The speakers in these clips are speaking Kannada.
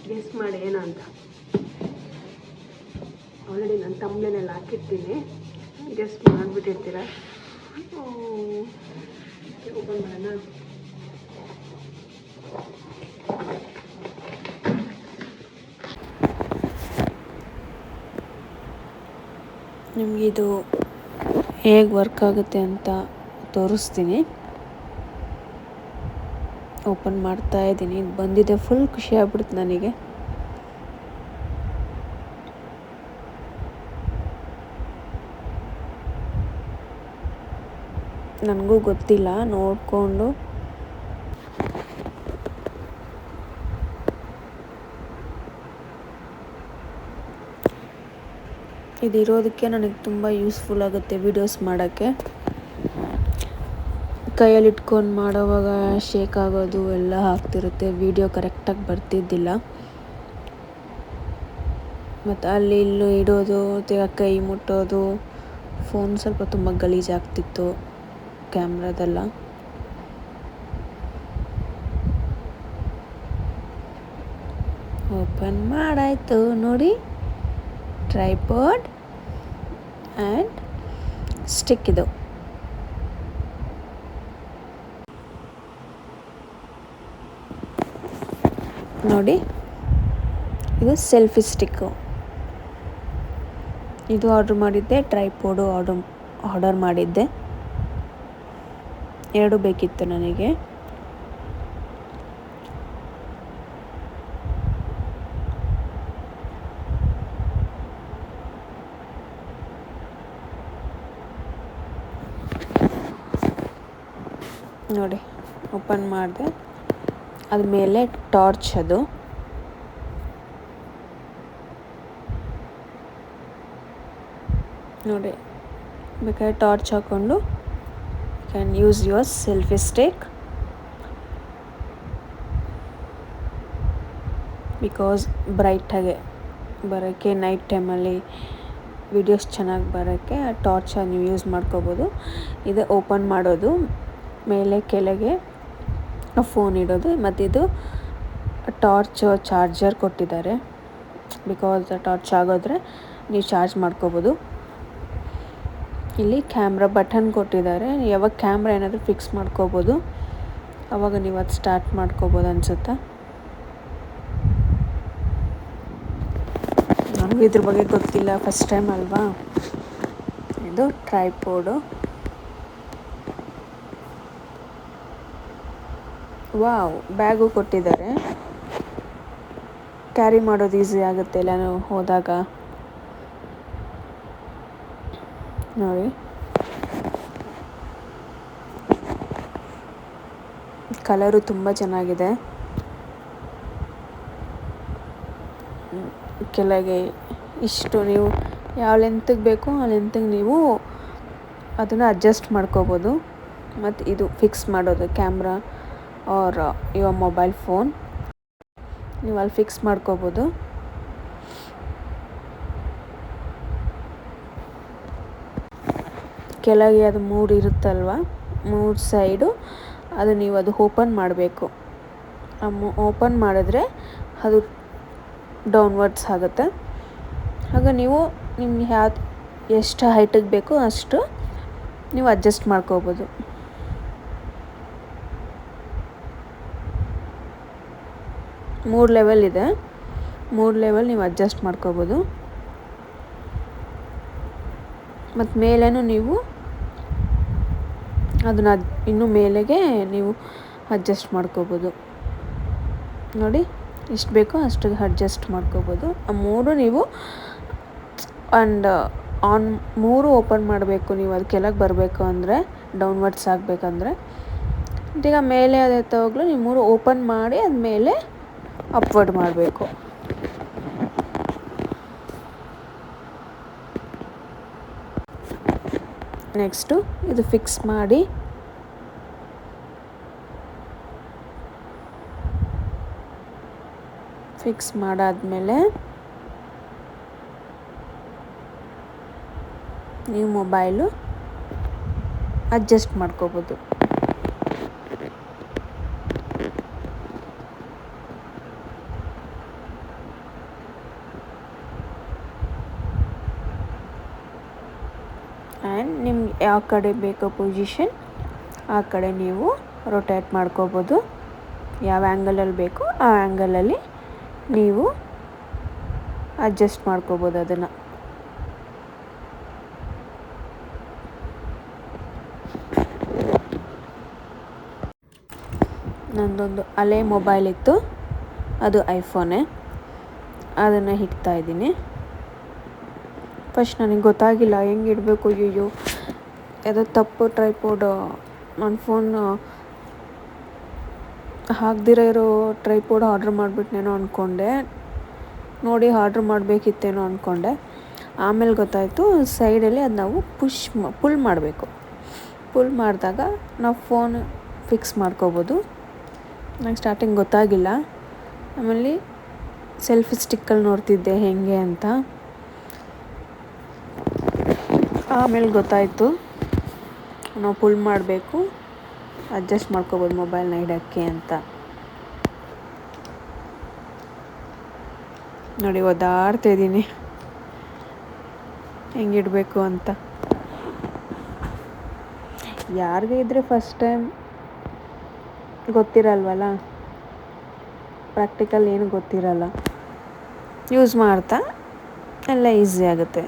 ಗೆಸ್ ಮಾಡಿ ಏನಂತ. ಆಲ್ರೆಡಿ ನಾನು ತಮ್ಮನೇನೆಲ್ಲ ಹಾಕಿರ್ತೀನಿ, ಗೆಸ್ ಮಾಡಿಬಿಟ್ಟಿರ್ತೀರ. ಓಪನ್ ಮಾಡೋಣ. ನಿಮಗಿದು ಹೇಗೆ ವರ್ಕ್ ಆಗುತ್ತೆ ಅಂತ ತೋರಿಸ್ತೀನಿ. ಓಪನ್ ಮಾಡ್ತಾ ಇದ್ದೀನಿ. ಇದು ಬಂದಿದೆ, ಫುಲ್ ಖುಷಿ ಆಗ್ಬಿಡ್ತು ನನಗೆ. ನನಗೂ ಗೊತ್ತಿಲ್ಲ, ನೋಡಿಕೊಂಡು ಇದಿರೋದಕ್ಕೆ ನನಗೆ ತುಂಬ ಯೂಸ್ಫುಲ್ ಆಗುತ್ತೆ ವೀಡಿಯೋಸ್ ಮಾಡೋಕ್ಕೆ. ಕೈಯಲ್ಲಿ ಇಟ್ಕೊಂಡು ಮಾಡೋವಾಗ ಶೇಕ್ ಆಗೋದು ಎಲ್ಲ ಆಗ್ತಿರುತ್ತೆ, ವೀಡಿಯೋ ಕರೆಕ್ಟಾಗಿ ಬರ್ತಿದ್ದಿಲ್ಲ. ಮತ್ತು ಅಲ್ಲಿ ಇಲ್ಲೂ ಇಡೋದು, ಕೈ ಮುಟ್ಟೋದು, ಫೋನ್ ಸ್ವಲ್ಪ ತುಂಬ ಗಲೀಜಾಗ್ತಿತ್ತು ಕ್ಯಾಮ್ರಾದೆಲ್ಲ. ಓಪನ್ ಮಾಡಾಯಿತು ನೋಡಿ. ಟ್ರೈಪಾಡ್ ಆ್ಯಂಡ್ ಸ್ಟಿಕ್ ಇದು. ನೋಡಿ, ಇದು ಸೆಲ್ಫಿ ಸ್ಟಿಕ್ಕು. ಇದು ಆರ್ಡ್ರ್ ಮಾಡಿದ್ದೆ, ಟ್ರೈಪಾಡು ಆರ್ಡರ್ ಮಾಡಿದ್ದೆ. ಎರಡು ಬೇಕಿತ್ತು ನನಗೆ. ನೋಡಿ, ಓಪನ್ ಮಾಡಿದೆ. ಅದ್ಮೇಲೆ ಟಾರ್ಚ್ ಅದು. ನೋಡಿ, ಬೇಕಾದ್ರೆ ಟಾರ್ಚ್ ಹಾಕ್ಕೊಂಡು can use your selfie stick. Because ಬ್ರೈಟಾಗೆ ಬರೋಕ್ಕೆ, ನೈಟ್ ಟೈಮಲ್ಲಿ ವಿಡಿಯೋಸ್ ಚೆನ್ನಾಗಿ ಬರೋಕ್ಕೆ ಟಾರ್ಚ್ ನೀವು ಯೂಸ್ ಮಾಡ್ಕೋಬೋದು. ಇದು ಓಪನ್ ಮಾಡೋದು, ಮೇಲೆ ಕೆಳಗೆ ಫೋನ್ ಇಡೋದು. ಮತ್ತು ಇದು ಟಾರ್ಚ್ ಚಾರ್ಜರ್ ಕೊಟ್ಟಿದ್ದಾರೆ. ಬಿಕಾಸ್ ಟಾರ್ಚ್ ಆಗೋದ್ರೆ ನೀವು ಚಾರ್ಜ್ ಮಾಡ್ಕೋಬೋದು. ಇಲ್ಲಿ ಕ್ಯಾಮ್ರಾ ಬಟನ್ ಕೊಟ್ಟಿದ್ದಾರೆ. ಯಾವಾಗ ಕ್ಯಾಮ್ರಾ ಏನಾದರೂ ಫಿಕ್ಸ್ ಮಾಡ್ಕೋಬೋದು, ಆವಾಗ ನೀವು ಅದು ಸ್ಟಾರ್ಟ್ ಮಾಡ್ಕೋಬೋದು ಅನಿಸುತ್ತೆ. ನನಗೂ ಇದ್ರ ಬಗ್ಗೆ ಗೊತ್ತಿಲ್ಲ, ಫಸ್ಟ್ ಟೈಮ್ ಅಲ್ವಾ. ಇದು ಟ್ರೈಪಾಡು. ವಾವ್, ಬ್ಯಾಗು ಕೊಟ್ಟಿದ್ದಾರೆ. ಕ್ಯಾರಿ ಮಾಡೋದು ಈಸಿ ಆಗುತ್ತೆ ಎಲ್ಲನೂ ಹೋದಾಗ. ನೋಡಿ, ಕಲರು ತುಂಬ ಚೆನ್ನಾಗಿದೆ. ಕೆಳಗೆ ಇಷ್ಟು ನೀವು ಯಾವ ಲೆಂತಿಗೆ ಬೇಕೋ ಆ ಲೆಂತಿಗೆ ನೀವು ಅದನ್ನು ಅಡ್ಜಸ್ಟ್ ಮಾಡ್ಕೋಬೋದು. ಮತ್ತು ಇದು ಫಿಕ್ಸ್ ಮಾಡೋದು camera are your mobile phone, ನೀವು ಅಲ್ಲಿ ಫಿಕ್ಸ್ ಮಾಡ್ಕೋಬೋದು. ಕೆಳಗೆ ಅದು 3 ಇರುತ್ತಲ್ವ, 3 ಸೈಡು ಅದು ನೀವು ಅದು ಓಪನ್ ಮಾಡಬೇಕು. ಓಪನ್ ಮಾಡಿದ್ರೆ ಅದು ಡೌನ್ವರ್ಡ್ಸ್ ಆಗುತ್ತೆ. ಆಗ ನೀವು ನಿಮ್ಗೆ ಎಷ್ಟು ಹೈಟಿಗೆ ಬೇಕೋ ಅಷ್ಟು ನೀವು ಅಡ್ಜಸ್ಟ್ ಮಾಡ್ಕೋಬೋದು. 3 ಲೆವೆಲ್ ಇದೆ, 3 ಲೆವೆಲ್ ನೀವು ಅಡ್ಜಸ್ಟ್ ಮಾಡ್ಕೋಬೋದು. ಮತ್ತು ಮೇಲೇನೂ ನೀವು ಅದನ್ನು ಇನ್ನೂ ಮೇಲೆಗೆ ನೀವು ಅಡ್ಜಸ್ಟ್ ಮಾಡ್ಕೋಬೋದು. ನೋಡಿ, ಎಷ್ಟು ಬೇಕೋ ಅಷ್ಟು ಅಡ್ಜಸ್ಟ್ ಮಾಡ್ಕೋಬೋದು. ಆ 3 ನೀವು ಆ್ಯಂಡ್ 3 ಓಪನ್ ಮಾಡಬೇಕು. ನೀವು ಅದು ಕೆಳಗೆ ಬರಬೇಕು ಅಂದರೆ, ಡೌನ್ವರ್ಡ್ಸ್ ಆಗಬೇಕಂದ್ರೆ. ಈಗ ಮೇಲೆ ಅದೇ ತಗೋಗ್ಲು ನೀವು 3 ಓಪನ್ ಮಾಡಿ ಅದ್ಮೇಲೆ ಅಪ್ವರ್ಡ್ ಮಾಡಬೇಕು. ನೆಕ್ಸ್ಟು ಇದು ಫಿಕ್ಸ್ ಮಾಡಿ ಫಿಕ್ಸ್ ಮಾಡಾದ್ಮೇಲೆ ನೀವು ಮೊಬೈಲು ಅಡ್ಜಸ್ಟ್ ಮಾಡ್ಕೋಬೋದು. ಆ್ಯಂಡ್ ನಿಮ್ಗೆ ಯಾವ ಕಡೆ ಬೇಕೋ ಪೊಸಿಷನ್ ಆ ಕಡೆ ನೀವು ರೊಟೇಟ್ ಮಾಡ್ಕೋಬೋದು. ಯಾವ ಆ್ಯಂಗಲಲ್ಲಿ ಬೇಕೋ ಆ ಆ್ಯಂಗಲಲ್ಲಿ ನೀವು ಅಡ್ಜಸ್ಟ್ ಮಾಡ್ಕೋಬೋದು ಅದನ್ನು. ನಂದೊಂದು ಹಳೆ ಮೊಬೈಲ್ ಇತ್ತು, ಅದು ಐಫೋನೇ. ಅದನ್ನು ಇಡ್ತಾಯಿದ್ದೀನಿ. ಫಸ್ಟ್ ನನಗೆ ಗೊತ್ತಾಗಿಲ್ಲ ಹೆಂಗೆ ಇಡಬೇಕು. ಅಯ್ಯೋ ಯಾವುದೋ ತಪ್ಪು ಟ್ರೈಪೋಡು, ನನ್ನ ಫೋನು ಹಾಕ್ದಿರೋ ಇರೋ ಟ್ರೈಪೋಡ್ ಆರ್ಡ್ರ್ ಮಾಡಿಬಿಟ್ನೇನೋ ಅಂದ್ಕೊಂಡೆ. ನೋಡಿ ಆರ್ಡ್ರ್ ಮಾಡಬೇಕಿತ್ತೇನೋ ಅಂದ್ಕೊಂಡೆ. ಆಮೇಲೆ ಗೊತ್ತಾಯಿತು ಸೈಡಲ್ಲಿ ಅದು ನಾವು ಪುಲ್ ಮಾಡಬೇಕು. ಪುಲ್ ಮಾಡಿದಾಗ ನಾವು ಫೋನ್ ಫಿಕ್ಸ್ ಮಾಡ್ಕೋಬೋದು. ನಂಗೆ ಸ್ಟಾರ್ಟಿಂಗ್ ಗೊತ್ತಾಗಿಲ್ಲ. ಆಮೇಲೆ ಸೆಲ್ಫಿ ಸ್ಟಿಕ್ಕಲ್ಲಿ ನೋಡ್ತಿದ್ದೆ ಹೇಗೆ ಅಂತ. ಆಮೇಲೆ ಗೊತ್ತಾಯಿತು ನಾವು ಪುಲ್ ಮಾಡಬೇಕು, ಅಡ್ಜಸ್ಟ್ ಮಾಡ್ಕೋಬೋದು ಮೊಬೈಲ್ನ ಇಡೋಕ್ಕೆ ಅಂತ. ನೋಡಿ ಒದ್ದಾಡ್ತಾಯಿದ್ದೀನಿ ಹೆಂಗಿಡಬೇಕು ಅಂತ. ಯಾರಿಗೆ ಇದ್ದರೆ ಫಸ್ಟ್ ಟೈಮ್ ಗೊತ್ತಿರಲ್ವಲ್ಲ, ಪ್ರಾಕ್ಟಿಕಲ್ ಏನು ಗೊತ್ತಿರಲ್ಲ. ಯೂಸ್ ಮಾಡ್ತಾ ಎಲ್ಲ ಈಸಿ ಆಗುತ್ತೆ.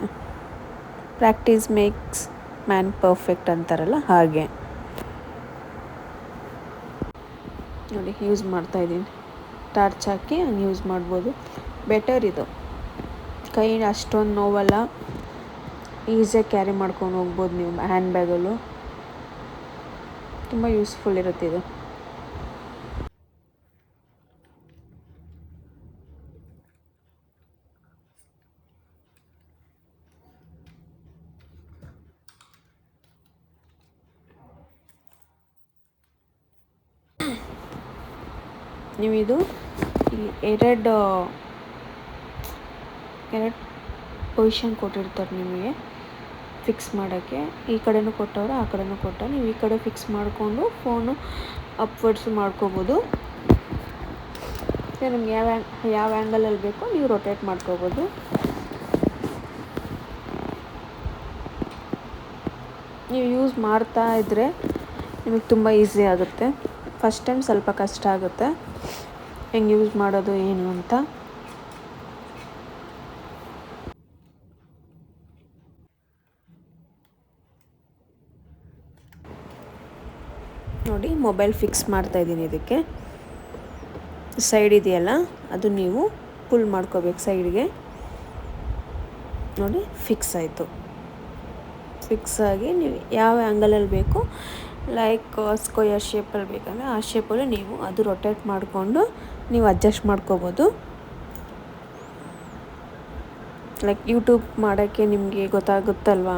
ಪ್ರಾಕ್ಟೀಸ್ ಮೇಕ್ಸ್ ಮ್ಯಾನ್ ಪರ್ಫೆಕ್ಟ್ ಅಂತಾರಲ್ಲ ಹಾಗೆ. ನೋಡಿ ಯೂಸ್ ಮಾಡ್ತಾಯಿದ್ದೀನಿ. ಟಾರ್ಚ್ ಹಾಕಿ ಹಂಗೆ ಯೂಸ್ ಮಾಡ್ಬೋದು. ಬೆಟರ್ ಇದು. ಕೈ ಅಷ್ಟೊಂದು ನೋವಲ್ಲ, ಈಸಿಯಾಗಿ ಕ್ಯಾರಿ ಮಾಡ್ಕೊಂಡು ಹೋಗ್ಬೋದು ನೀವು ಹ್ಯಾಂಡ್ ಬ್ಯಾಗಲ್ಲೂ. ತುಂಬ ಯೂಸ್ಫುಲ್ ಇರುತ್ತೆ ಇದು. ನೀವು ಇದು ಇಲ್ಲಿ ಎರಡು ಪೊಸಿಷನ್ ಕೊಟ್ಟಿರ್ತಾರೆ ನಿಮಗೆ ಫಿಕ್ಸ್ ಮಾಡೋಕ್ಕೆ. ಈ ಕಡೆನೂ ಕೊಟ್ಟವ್ರೆ, ಆ ಕಡೆನೂ ಕೊಟ್ಟವ್ರೆ. ನೀವು ಈ ಕಡೆ ಫಿಕ್ಸ್ ಮಾಡಿಕೊಂಡು ಫೋನು ಅಪ್ವರ್ಡ್ಸು ಮಾಡ್ಕೋಬೋದು. ನಿಮ್ಗೆ ಯಾವ ಆ್ಯಂಗಲಲ್ಲಿ ಬೇಕೋ ನೀವು ರೊಟೇಟ್ ಮಾಡ್ಕೋಬೋದು. ನೀವು ಯೂಸ್ ಮಾಡ್ತಾ ಇದ್ದರೆ ನಿಮಗೆ ತುಂಬ ಈಸಿ ಆಗುತ್ತೆ. ಫಸ್ಟ್ ಟೈಮ್ ಸ್ವಲ್ಪ ಕಷ್ಟ ಆಗುತ್ತೆ ಹೆಂಗೆ ಯೂಸ್ ಮಾಡೋದು ಏನು ಅಂತ. ನೋಡಿ ಮೊಬೈಲ್ ಫಿಕ್ಸ್ ಮಾಡ್ತಾಯಿದ್ದೀನಿ. ಇದಕ್ಕೆ ಸೈಡ್ ಇದೆಯಲ್ಲ ಅದು ನೀವು ಪುಲ್ ಮಾಡ್ಕೋಬೇಕು ಸೈಡ್ಗೆ. ನೋಡಿ ಫಿಕ್ಸ್ ಆಯಿತು. ಫಿಕ್ಸ್ ಆಗಿ ನೀವು ಯಾವ ಆ್ಯಂಗಲಲ್ಲಿ ಬೇಕೋ, ಲೈಕ್ ಸ್ಕ್ವಯರ್ ಶೇಪಲ್ಲಿ ಬೇಕಂದರೆ ಆ ಶೇಪಲ್ಲಿ ನೀವು ಅದು ರೊಟೇಟ್ ಮಾಡಿಕೊಂಡು ನೀವು ಅಡ್ಜಸ್ಟ್ ಮಾಡ್ಕೋಬೋದು. ಲೈಕ್ ಯೂಟ್ಯೂಬ್ ಮಾಡೋಕ್ಕೆ ನಿಮಗೆ ಗೊತ್ತಾಗುತ್ತಲ್ವ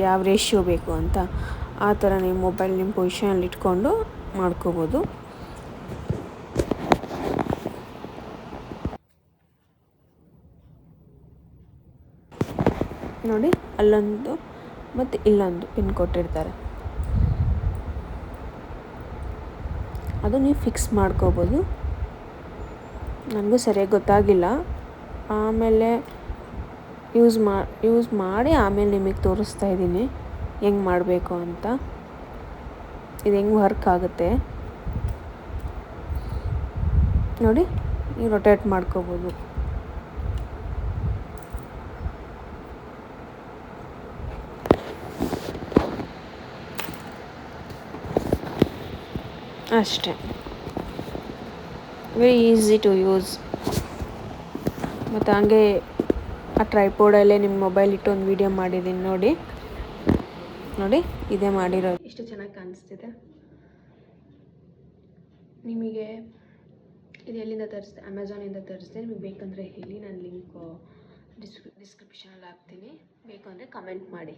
ಯಾವ ರೇಷಿಯೋ ಬೇಕು ಅಂತ, ಆ ಥರ ನೀವು ಮೊಬೈಲ್ ನಿಮ್ಮ ಪೊಸಿಷನಲ್ಲಿ ಇಟ್ಕೊಂಡು ಮಾಡ್ಕೋಬೋದು. ನೋಡಿ ಅಲ್ಲೊಂದು ಮತ್ತು ಇಲ್ಲೊಂದು ಪಿನ್ ಕೊಟ್ಟಿರ್ತಾರೆ, ಅದು ನೀವು ಫಿಕ್ಸ್ ಮಾಡ್ಕೋಬೋದು. ನನಗೂ ಸರಿಯಾಗಿ ಗೊತ್ತಾಗಿಲ್ಲ, ಆಮೇಲೆ ಯೂಸ್ ಮಾಡಿ ಆಮೇಲೆ ನಿಮಗೆ ತೋರಿಸ್ತಾ ಇದ್ದೀನಿ ಹೆಂಗೆ ಮಾಡಬೇಕು ಅಂತ. ಇದು ಹೆಂಗೆ ವರ್ಕ್ ಆಗುತ್ತೆ ನೋಡಿ. ನೀವು ರೊಟೇಟ್ ಮಾಡ್ಕೋಬೋದು. ಅಷ್ಟೇ, ವೆರಿ ಈಸಿ ಟು ಯೂಸ್. ಮತ್ತು ಹಂಗೆ ಆ ಟ್ರೈಪೋಡಲ್ಲೇ ನಿಮ್ಮ ಮೊಬೈಲ್ ಇಟ್ಟು ಒಂದು ವೀಡಿಯೋ ಮಾಡಿದ್ದೀನಿ ನೋಡಿ. ನೋಡಿ ಇದೇ ಮಾಡಿರೋದು. ಎಷ್ಟು ಚೆನ್ನಾಗಿ ಕಾಣಿಸ್ತಿದೆ. ನಿಮಗೆ ಇದು ಎಲ್ಲಿಂದ ತರಿಸಿದೆ? ಅಮೆಝಾನಿಂದ ತರಿಸಿದೆ. ನಿಮಗೆ ಬೇಕಂದರೆ ಹೇಳಿ, ನಾನು ಲಿಂಕು ಡಿಸ್ಕ್ರಿಪ್ಷನಲ್ಲಿ ಹಾಕ್ತೀನಿ. ಬೇಕು ಅಂದರೆ ಕಮೆಂಟ್ ಮಾಡಿ.